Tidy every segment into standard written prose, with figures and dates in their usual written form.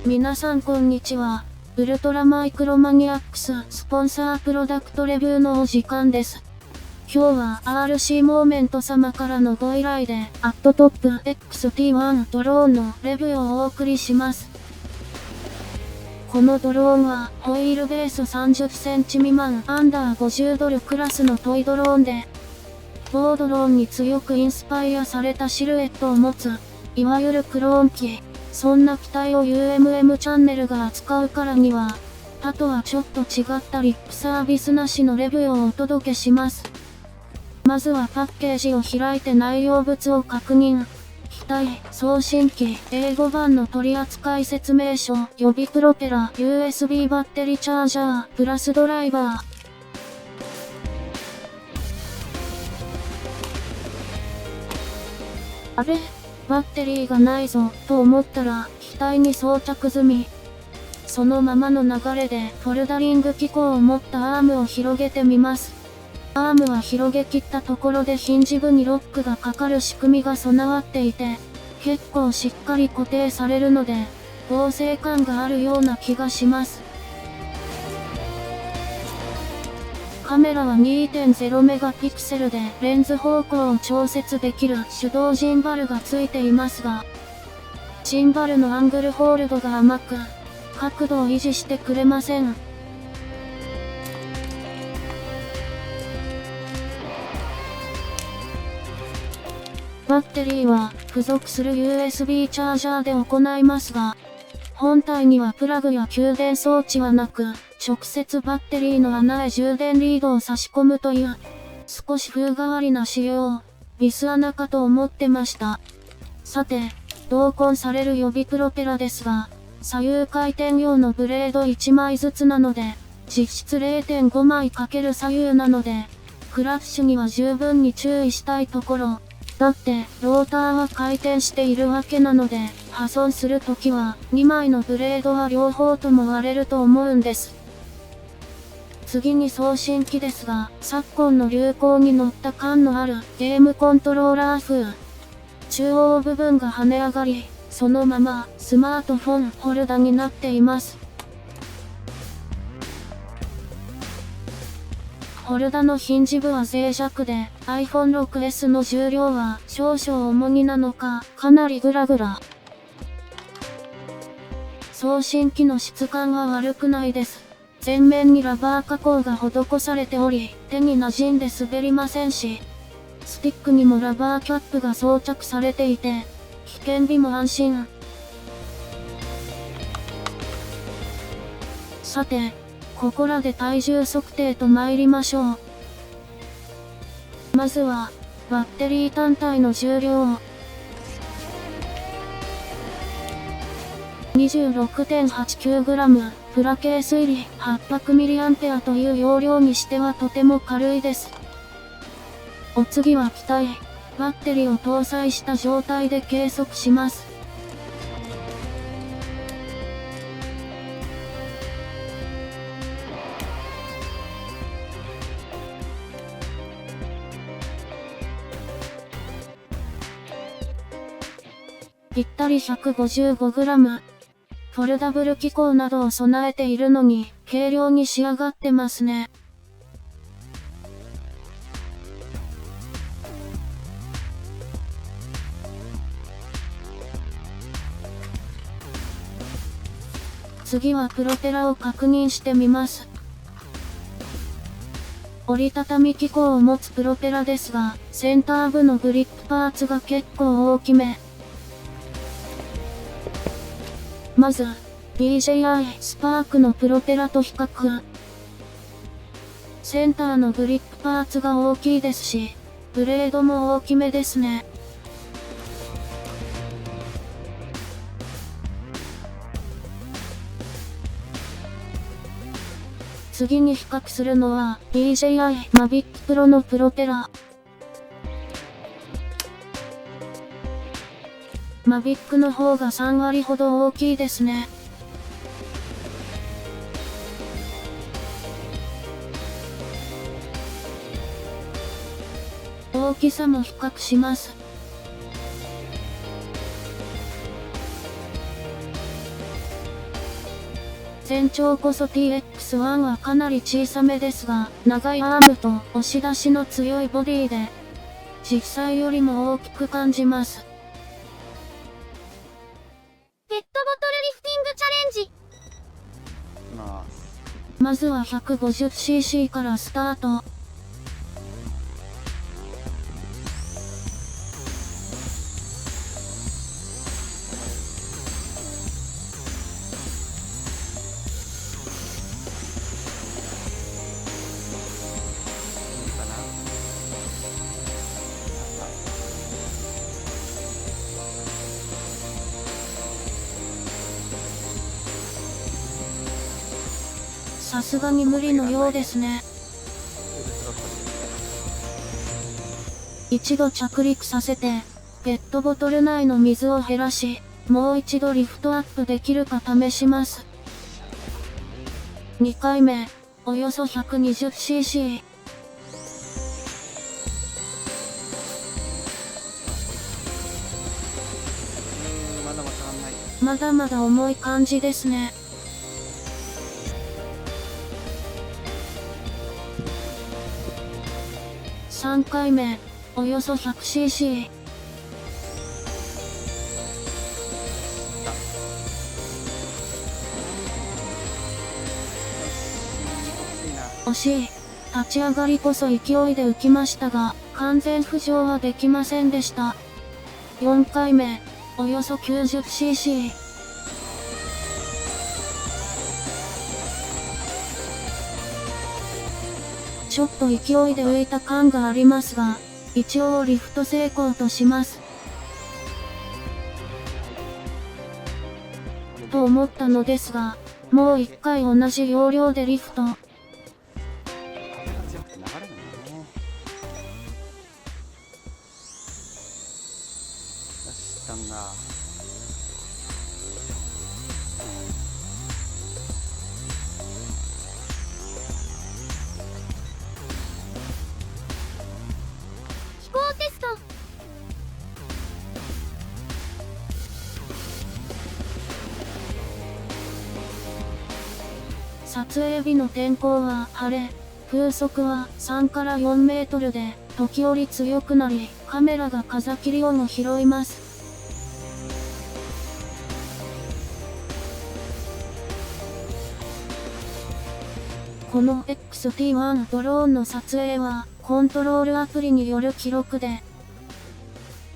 皆さんこんにちは。ウルトラマイクロマニアックススポンサープロダクトレビューのお時間です。今日は RC モーメント様からのご依頼でアットトップ XT1 ドローンのレビューをお送りします。このドローンはホイールベース30センチ未満アンダー50ドルクラスのトイドローンで、某ドローンに強くインスパイアされたシルエットを持つ、いわゆるクローン機。そんな機体を UMM チャンネルが扱うからには、他とはちょっと違ったリップサービスなしのレビューをお届けします。まずはパッケージを開いて内容物を確認。機体、送信機、英語版の取扱説明書、予備プロペラ、USB バッテリーチャージャー、プラスドライバー。あれ？バッテリーがないぞ、と思ったら、機体に装着済み。そのままの流れで、フォルダリング機構を持ったアームを広げてみます。アームは広げ切ったところでヒンジ部にロックがかかる仕組みが備わっていて、結構しっかり固定されるので、剛性感があるような気がします。カメラは 2.0 メガピクセルでレンズ方向を調節できる手動ジンバルがついていますが、ジンバルのアングルホールドが甘く、角度を維持してくれません。バッテリーは付属する USB チャージャーで行いますが、本体にはプラグや給電装置はなく、直接バッテリーの穴へ充電リードを差し込むという、少し風変わりな仕様、ビス穴かと思ってました。さて、同梱される予備プロペラですが、左右回転用のブレード1枚ずつなので、実質 0.5 枚×左右なので、クラッシュには十分に注意したいところ。だって、ローターは回転しているわけなので、破損するときは、2枚のブレードは両方とも割れると思うんです。次に送信機ですが、昨今の流行に乗った感のあるゲームコントローラー風。中央部分が跳ね上がり、そのままスマートフォンホルダーになっています。ホルダのヒンジ部は脆弱で、iPhone 6S の重量は少々重荷なのか、かなりグラグラ。送信機の質感は悪くないです。前面にラバー加工が施されており、手に馴染んで滑りませんし、スティックにもラバーキャップが装着されていて、危険日も安心。さて、ここらで体重測定と参りましょう。まずは、バッテリー単体の重量。26.89g、プラ系推理 800mAh という容量にしてはとても軽いです。お次は機体、バッテリーを搭載した状態で計測します。ぴったり 155g。フォルダブル機構などを備えているのに、軽量に仕上がってますね。次はプロペラを確認してみます。折りたたみ機構を持つプロペラですが、センター部のグリップパーツが結構大きめ。まず、DJI スパークのプロペラと比較。センターのグリップパーツが大きいですし、ブレードも大きめですね。次に比較するのは DJI Mavic Pro のプロペラ。Mavic の方が3割ほど大きいですね。大きさも比較します。全長こそ TX1 はかなり小さめですが、長いアームと押し出しの強いボディで、実際よりも大きく感じます。ペットボトルリフティングチャレンジ。まずは 150cc からスタート。さすがに無理のようですね。一度着陸させて、ペットボトル内の水を減らし、もう一度リフトアップできるか試します。2回目、およそ 120cc。まだまだ重い感じですね。3回目、およそ 100cc。惜しい。立ち上がりこそ勢いで浮きましたが、完全浮上はできませんでした。4回目、およそ 90cc。ちょっと勢いで浮いた感がありますが、一応リフト成功とします。と思ったのですが、もう一回同じ要領でリフト。よし、だんだ。飛行テスト。撮影日の天候は晴れ、風速は3から4メートルで、時折強くなり、カメラが風切り音を拾います。この XT1 ドローンの撮影は、コントロールアプリによる記録で、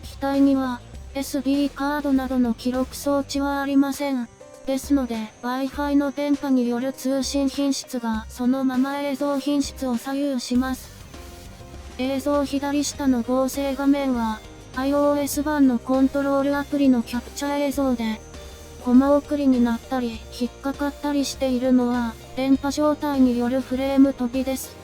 機体には SD カードなどの記録装置はありません。ですので、Wi-Fi の電波による通信品質がそのまま映像品質を左右します。映像左下の合成画面は、iOS 版のコントロールアプリのキャプチャー映像で、コマ送りになったり、引っかかったりしているのは、電波状態によるフレーム飛びです。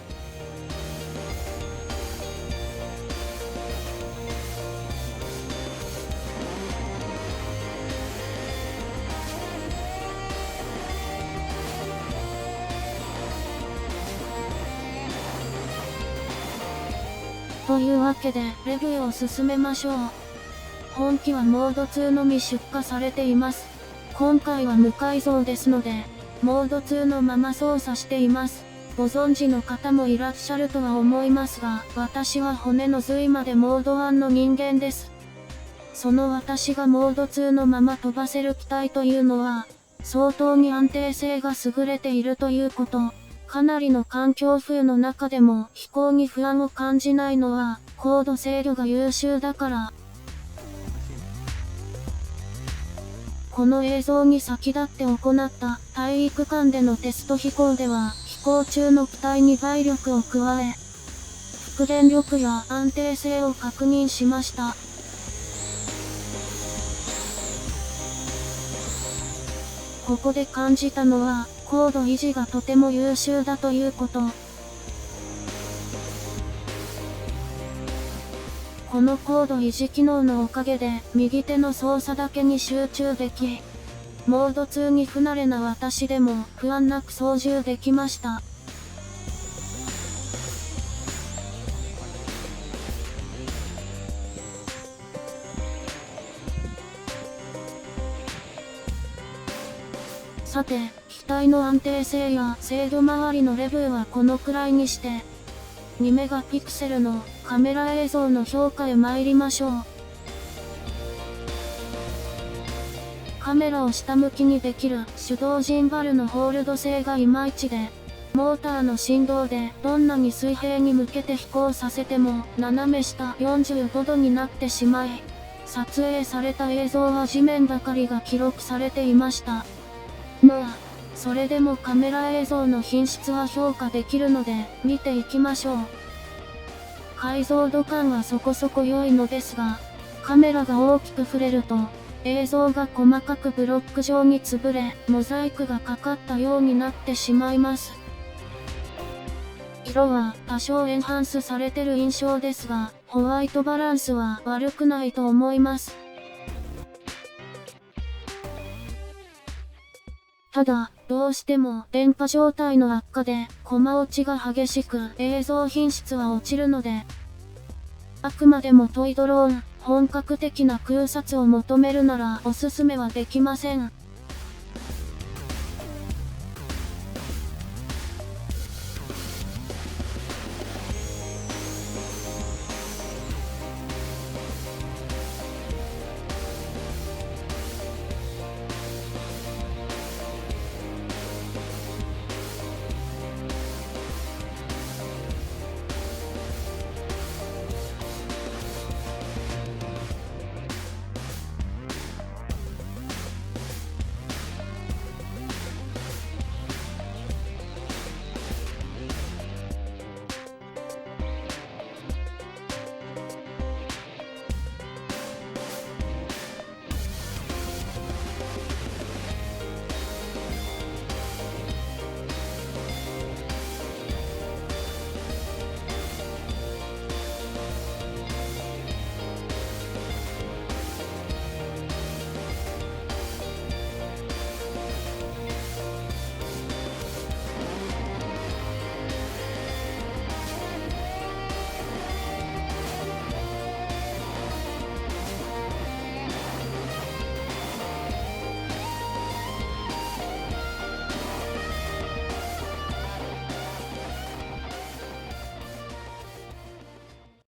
というわけで、レビューを進めましょう。本機はモード2のみ出荷されています。今回は無改造ですので、モード2のまま操作しています。ご存知の方もいらっしゃるとは思いますが、私は骨の髄までモード1の人間です。その私がモード2のまま飛ばせる機体というのは、相当に安定性が優れているということ。かなりの環境風の中でも飛行に不安を感じないのは、高度制御が優秀だから。この映像に先立って行った体育館でのテスト飛行では、飛行中の機体に倍力を加え、復電力や安定性を確認しました。ここで感じたのは、高度維持がとても優秀だということ。この高度維持機能のおかげで、右手の操作だけに集中でき、モード2に不慣れな私でも不安なく操縦できました。さて、機機体の安定性や精度周りのレビューはこのくらいにして、2メガピクセルのカメラ映像の評価へ参りましょう。カメラを下向きにできる手動ジンバルのホールド性がいまいちで、モーターの振動でどんなに水平に向けて飛行させても斜め下45度になってしまい、撮影された映像は地面ばかりが記録されていました。それでもカメラ映像の品質は評価できるので見ていきましょう。解像度感はそこそこ良いのですが、カメラが大きく触れると映像が細かくブロック状に潰れ、モザイクがかかったようになってしまいます。色は多少エンハンスされてる印象ですが、ホワイトバランスは悪くないと思います。ただ、どうしても電波状態の悪化でコマ落ちが激しく映像品質は落ちるので、あくまでもトイドローン、本格的な空撮を求めるならおすすめはできません。